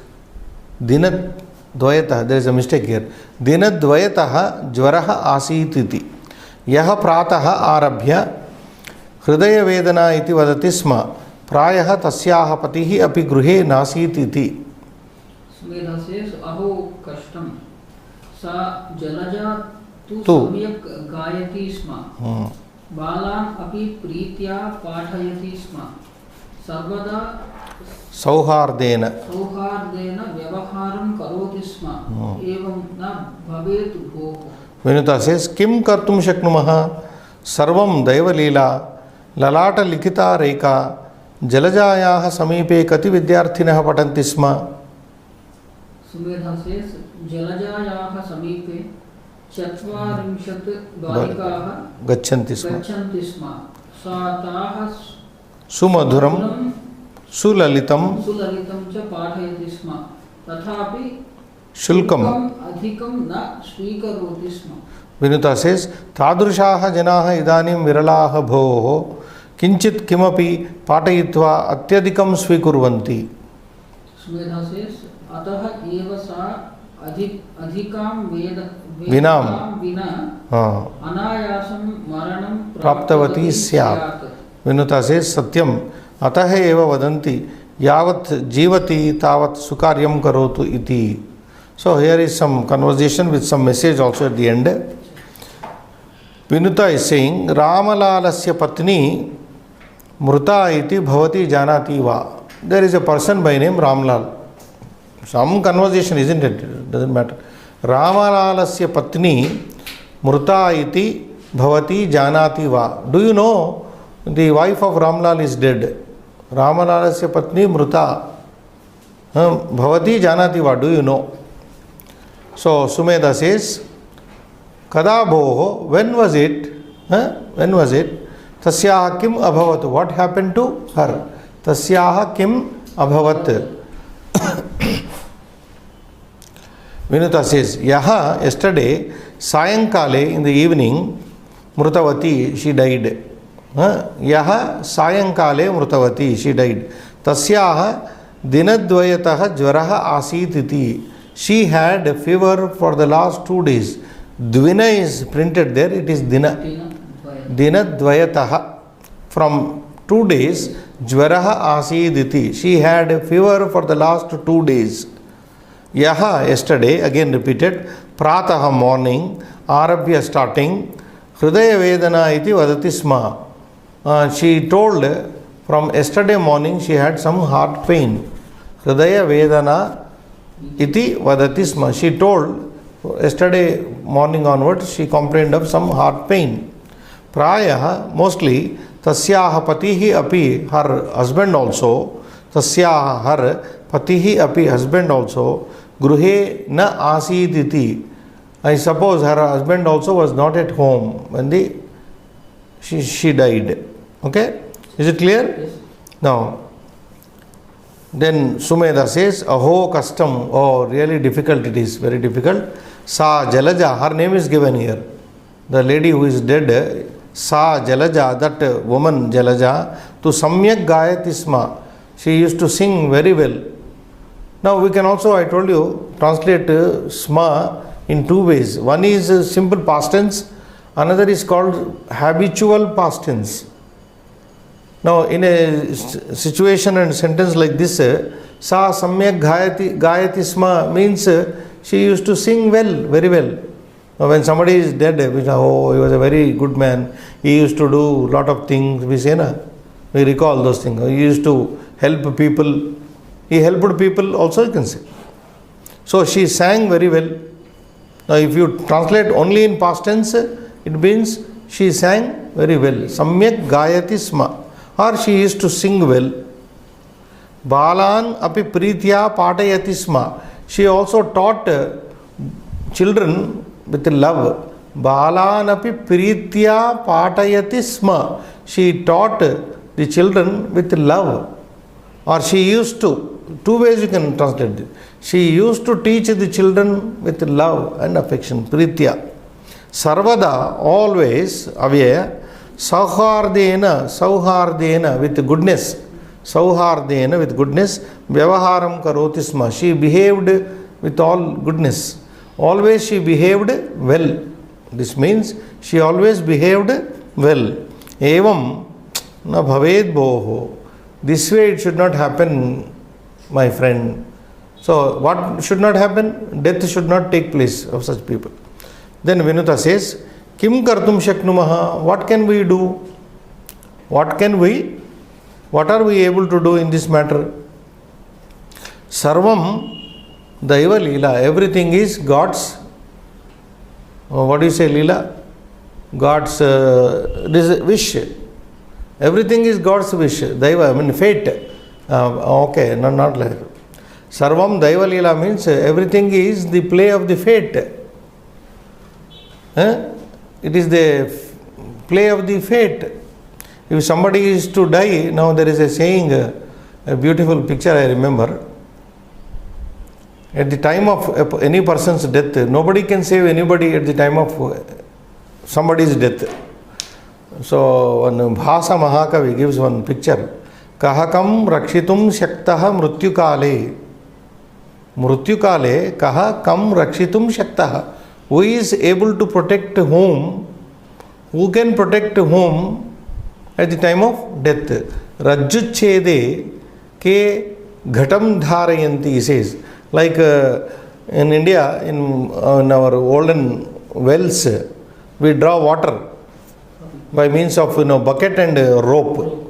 Dinat dvayataha, there is a mistake here. Dinat dvayataha jvaraha asititi. Yaha prataha arabhya hridaya vedana iti vadati sma. Prayaha tasyaha patihi api gruhe nasititi. Sumedha says, aho kashtam. Sa jalaja tu samyak gayati sma. Balan api pritya pathayati sma. Sarvada Sauhardena vyavaharam karoti sma. Evam na bhavetu bhoho. Vinuta says, Kim kartum shaknumaha sarvam daivalila lalata likita reka jalajayaha samipe kati vidyarthinaha patanti sma. Sumedha says, jalajayaha samipe chatvarimshat balikaha gachanti sma. Sa taha Sumadhuram Sulalitam cha pathayati sma. Tathapi Shulkam. Adhikam na swikaroti sma. Vinuta says, Tadrushaha janaha idanim viralaha bhoho kinchit kimapi patayitva atyadikam swikurvanti. Sumedha says, ataha eva sa adhikam Vinam vina anayasam maranam praptavati syat. Vinuta says, Satyam ataha eva vadanti yavat jivati tavat sukaryam karotu iti. So here is some conversation with some message also at the end. Vinuta is saying, Ramalalasya patni mruta iti bhavati janati va. There is a person by name Ramlal. Some conversation, isn't it? Doesn't matter. Ramalalasya patni mruta iti bhavati janati va. Do you know the wife of Ramlal is dead? Ramalalasya patni mruta bhavati janati va. Do you know? So Sumedha says, Kada bhoho, when was it? When was it? Tasyaha kim abhavat. What happened to her? Tasyaha kim abhavat. Vinuta says, Yaha, yesterday, Sayankale, in the evening, Mrutavati, she died. Yaha, Sayankale, Mrutavati, she died. Tasyaha, Dinadvayataha Jvaraha Asititi. She had a fever for the last 2 days. Dvina is printed there, it is Dina. Dinadvayataha. From 2 days, Jvaraha Asiditi. She had a fever for the last 2 days. Yaha, yesterday, again repeated, Prataha, morning, Arabhya, starting, Hridaya Vedana iti vadati sma. She told from yesterday morning she had some heart pain. Hridaya Vedana iti vadati sma. She told yesterday morning onwards she complained of some heart pain. Prayaha, mostly, Tasyaha patihi api, her husband also, Tasyaha, her patihi api, husband also, Gruhe na asiditi. I suppose her husband also was not at home when she died. Okay? Is it clear? Yes. Now, then Sumedha says, Aho custom. Oh, really difficult it is, very difficult. Sa Jalaja, her name is given here. The lady who is dead, Sa Jalaja, that woman Jalaja, to Samyak Gayatisma. She used to sing very well. Now we can also, I told you, translate sma in 2 ways. One is simple past tense, another is called habitual past tense. Now in a situation and sentence like this, Sa Samyak Gayati Sma means she used to sing well, very well. Now when somebody is dead, we say, oh, he was a very good man, he used to do a lot of things, we say, na? We recall those things. He used to help people. He helped people also, you can say. So she sang very well. Now if you translate only in past tense, it means she sang very well. Samyak Gayati Sma. Or she used to sing well. Balan api pritya patayati sma. She also taught children with love. Balan api pritya patayati sma. She taught the children with love. Or she used to. 2 ways you can translate it. She used to teach the children with love and affection. Pritya. Sarvada, always, avyaya. Sauhardena, with goodness. Sauhardena, with goodness. Vyavaharam karotisma. She behaved with all goodness. Always she behaved well. This means she always behaved well. Evam na bhaved boho. This way it should not happen, my friend. So what should not happen? Death should not take place of such people. Then Vinuta says, Kim kartum shaknumaha? What can we do? What are we able to do in this matter? Sarvam Daiva Leela. Everything is God's, what do you say, Leela? God's wish. Everything is God's wish. Daiva, I mean fate. Okay, no, not like that. Sarvam Daiva Leela means everything is the play of the fate. It is the play of the fate. If somebody is to die, now there is a saying, a beautiful picture I remember. At the time of any person's death, nobody can save anybody at the time of somebody's death. So, one Bhasa Mahakavi gives one picture. Kahakam rakshitum shaktaha mrutyukale. Mrutyukale kaha kam rakshitum shaktaha. Who is able to protect whom? Who can protect whom at the time of death? Rajjuchede ke ghatam dharayanti, he says. Like in India, in our olden wells, we draw water by means of bucket and rope.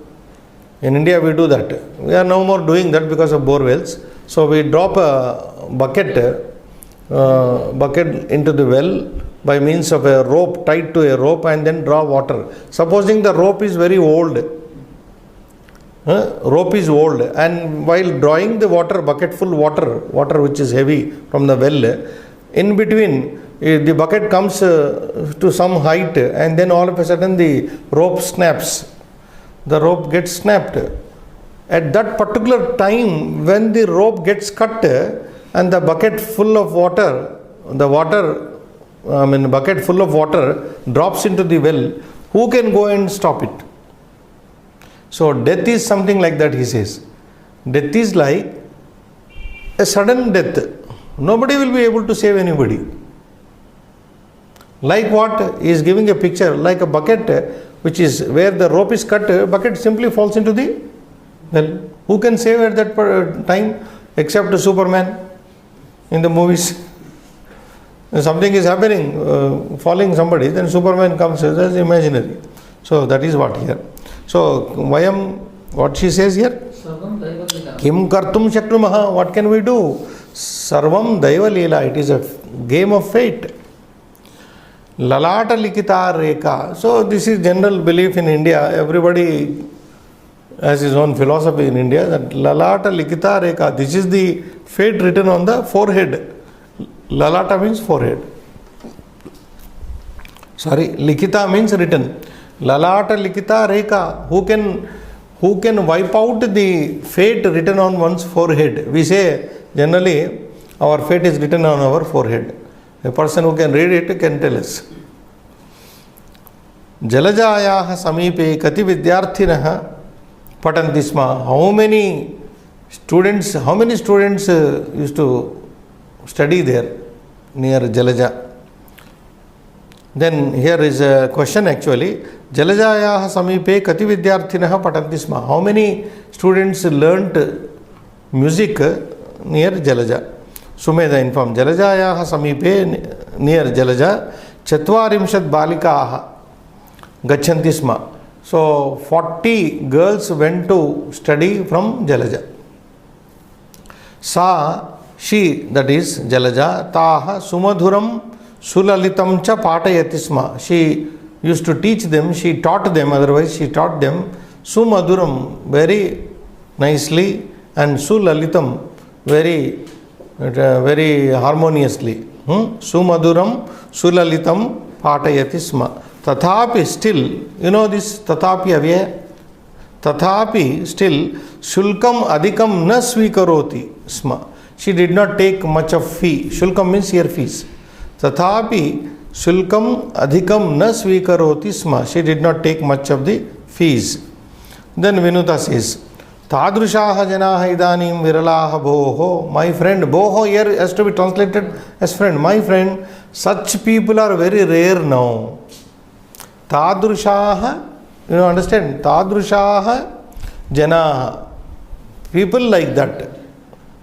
In India we do that. We are no more doing that because of bore wells. So we drop a bucket into the well by means of a rope, tied to a rope, and then draw water. Supposing the rope is very old, and while drawing the water, bucket full water which is heavy from the well, in between the bucket comes to some height, and then all of a sudden the rope snaps. The rope gets snapped. At that particular time, when the rope gets cut and the bucket full of water, bucket full of water drops into the well, who can go and stop it? So death is something like that, he says. Death is like a sudden death. Nobody will be able to save anybody. Like what? He is giving a picture, like a bucket which is where the rope is cut, bucket simply falls into the well. Who can save at that time except Superman in the movies? Something is happening, falling somebody, then Superman comes, that's imaginary. So that is what here. So what she says here? Kim kartum shaknumaha, what can we do? Sarvam daiva leela, it is a game of fate. Lalata likita reka. So this is general belief in India. Everybody has his own philosophy in India, that lalata likita reka, this is the fate written on the forehead. Lalata means forehead. Likita means written. Lalata likita reka. Who can wipe out the fate written on one's forehead? We say generally our fate is written on our forehead. A person who can read it can tell us. Jalajayaha samipe kati vidyarthinaha patanti sma. How many students used to study there near Jalaja? Then here is a question actually. Jalajayaha samipe kati vidyarthinaha patanti sma. How many students learnt music near Jalaja? Sumedha informed. Jalajayaha samipe, near Jalaja, chatvarimshat balikaha gachanti sma. So 40 girls went to study from Jalaja. She, that is Jalaja, taha sumadhuram sulalitam cha patayati sma. She used to teach them, she taught them, sumadhuram, very nicely, and sulalitam, very harmoniously. Sumaduram sulalitam patayati sma. Tathapi, still, this tatapi avyaya. Tathapi, still, shulkam adhikam na svikaroti sma. She did not take much of fee. Shulkam means here fees. Tathapi shulkam adhikam na svikaroti sma. She did not take much of the fees. Then Vinuta says, Tadrushaha janaha idanim viralaha boho. My friend, boho here has to be translated as friend. My friend, such people are very rare now. Tadrushaha, understand? Tadrushaha janaha. People like that,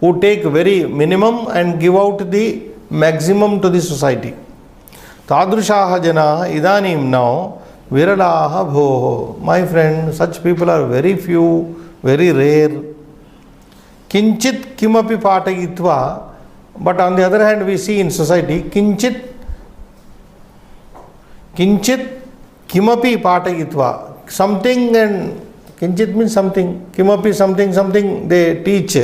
who take very minimum and give out the maximum to the society. Tadrushaha janaha idanim now viralaha bhoho. My friend, such people are very few, very rare. Kinchit kimapi patayitva. But on the other hand, we see in society, kinchit kimapi patayitva. Something, and kinchit means something, kimapi something they teach.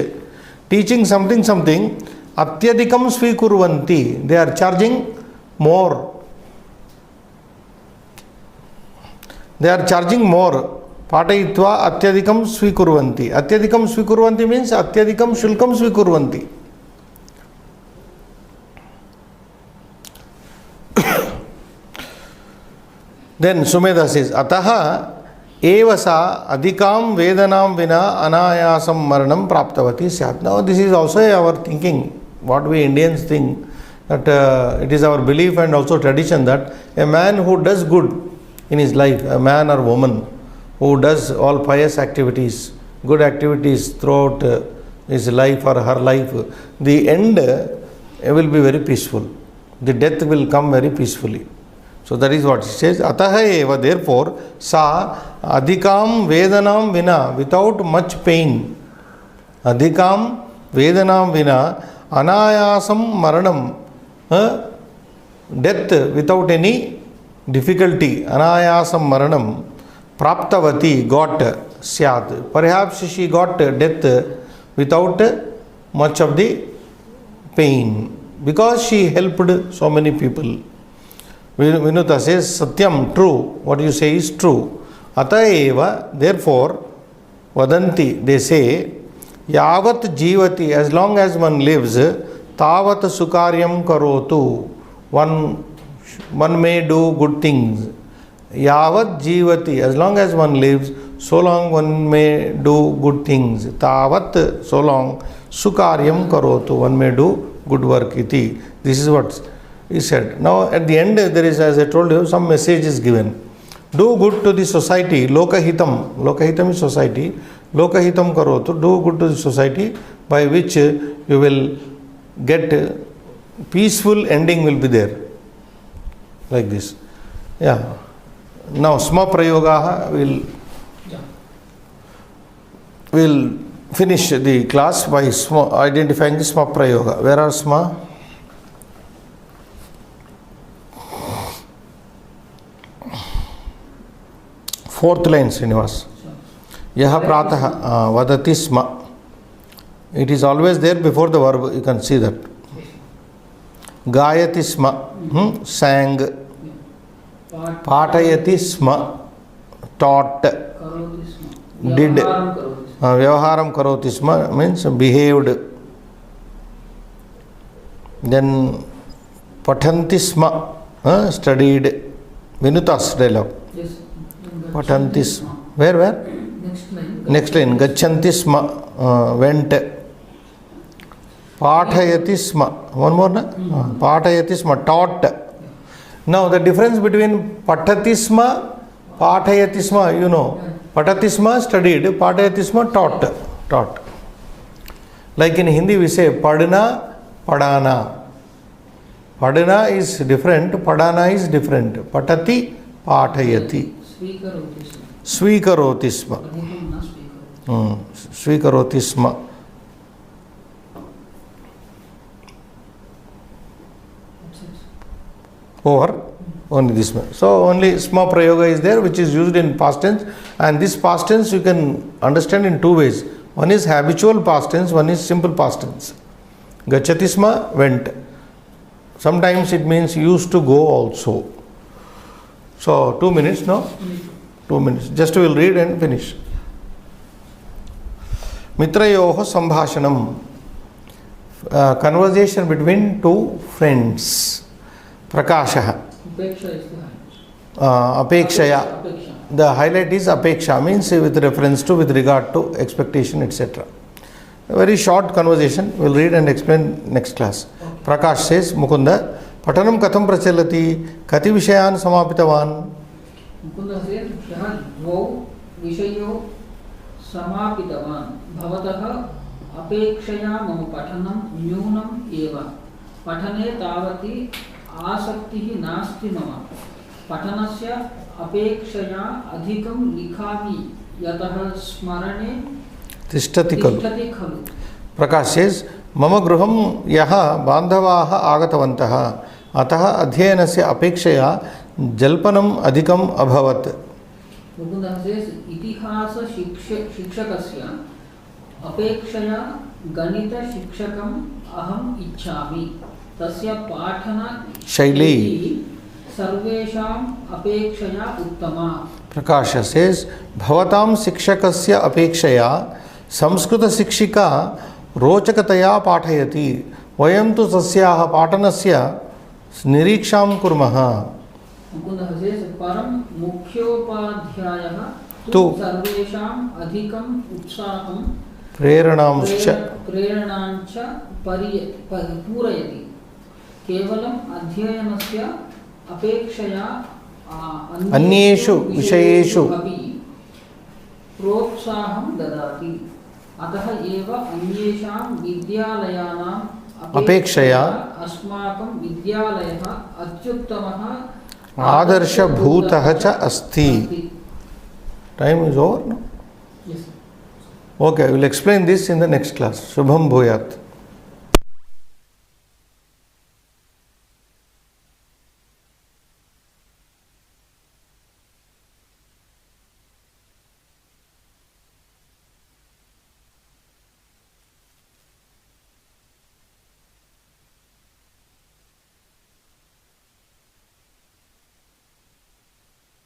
Teaching something, atyadikam svikurvanti. They are charging more. Patayitva atyadikam svikurvanti. Atyadikam svikurvanti means atyadikam shulkam svikurvanti. Then Sumedha says, Ataha evasa adhikam vedanam vina anayasam maranam praptavati syat. Now this is also our thinking, what we Indians think, that it is our belief and also tradition that a man who does good in his life, a man or woman who does all pious activities good activities throughout his life or her life, the end will be very peaceful. The death will come very peacefully. So that is what it says. Ataha eva, therefore, sa adhikam vedanam vina, without much pain. Adhikam vedanam vina, anayasam maranam, death without any difficulty, anayasam maranam, praptavati, got, syad. Perhaps she got death without much of the pain, because she helped so many people. Vinuta says, Satyam, true, what you say is true. Ataeva, therefore, vadanti, they say, Yavat jivati, as long as one lives, tavat sukaryam karotu, one may do good things. Yavat jivati, as long as one lives, so long one may do good things. Tavat, so long, sukaryam karotu, one may do good work iti. This is what he said. Now at the end there is, as I told you, some message is given. Do good to the society, lokahitam. Lokahitam is society. Lokahitam karotu, do good to the society, by which you will get peaceful ending will be there. Like this. Yeah. Now sma prayogaha will finish the class by identifying the sma prayoga. Where are sma? Fourth line, Srinivas. Yaha prataha vadati sma. It is always there before the verb, you can see that. Gayati sma, sang. Patayati sma, taught. Did. Vyavaharam karoti sma means behaved. Then pathanti sma, studied. Vinuta's dialogue. Patanti sma. Where? Next line. Gacchanti sma, went. Pathayati sma. One more, na? Pathayati sma, taught. Now the difference between patati sma, pathayati sma, you know. Patati sma, studied. Pathayati sma, taught. Like in Hindi we say padna, padana. Padana is different, padana is different. Patati, pathayati. Swikaroti sma. Swikaroti sma. Over. Only this one. So only sma prayoga is there, which is used in past tense, and this past tense you can understand in two ways. One is habitual past tense, one is simple past tense. Gacchati sma, went. Sometimes it means used to go also. So 2 minutes, no? 2 minutes. Just we will read and finish. Mitrayoho sambhashanam. Conversation between two friends. Prakasha. Apekshaya. The highlight is apeksha, means with reference to, with regard to, expectation, etc. A very short conversation. We will read and explain next class. Prakash says, Mukunda, Patanam katham prachalati, kati vishayan samapitavan. Mukunda says, dvau vishayo samapitavan. Bhavataha apekshaya mama patanam nyunam eva. Patane tavati आसक्तिः नास्ति मम पठनस्य अपेक्षया अधिकं लिखामि यतः स्मरणे तिष्ठति खलु. प्रकाश says, मम गृहं यः बान्धवाः आगतवन्तः अतः अध्ययनस्य अपेक्षया जल्पनम् अधिकम् अभवत्. मुकुन्दः says, इतिहास शिक्षकस्य अपेक्षया गणित शिक्षकम् अहम् इच्छामि. तस्य पाठन शैली सर्वेषाम् अपेक्षया उत्तमा. प्रकाश says, भवतां शिक्षकस्य अपेक्षया संस्कृत शिक्षिका रोचकतया पाठयति. वयं तु तस्याः पाठनस्य निरीक्षां कुर्मः. मुकुन्दः says, परं मुख्योपाध्यायः तु सर्वेषाम् अधिकम् उत्साहं प्रेरणांच पूरयति. केवलम् अध्ययनस्य अपेक्षया अन्येषु विषयेषु प्रोत्साहं ददाति अतः एव अन्येषां विद्यालयानाम् अपेक्षया अस्माकं विद्यालयः अत्युत्तमः आदर्शभूतः च अस्ति. Time is over, no? Yes. Okay, I will explain this in the next class. Shubham Bhuyat.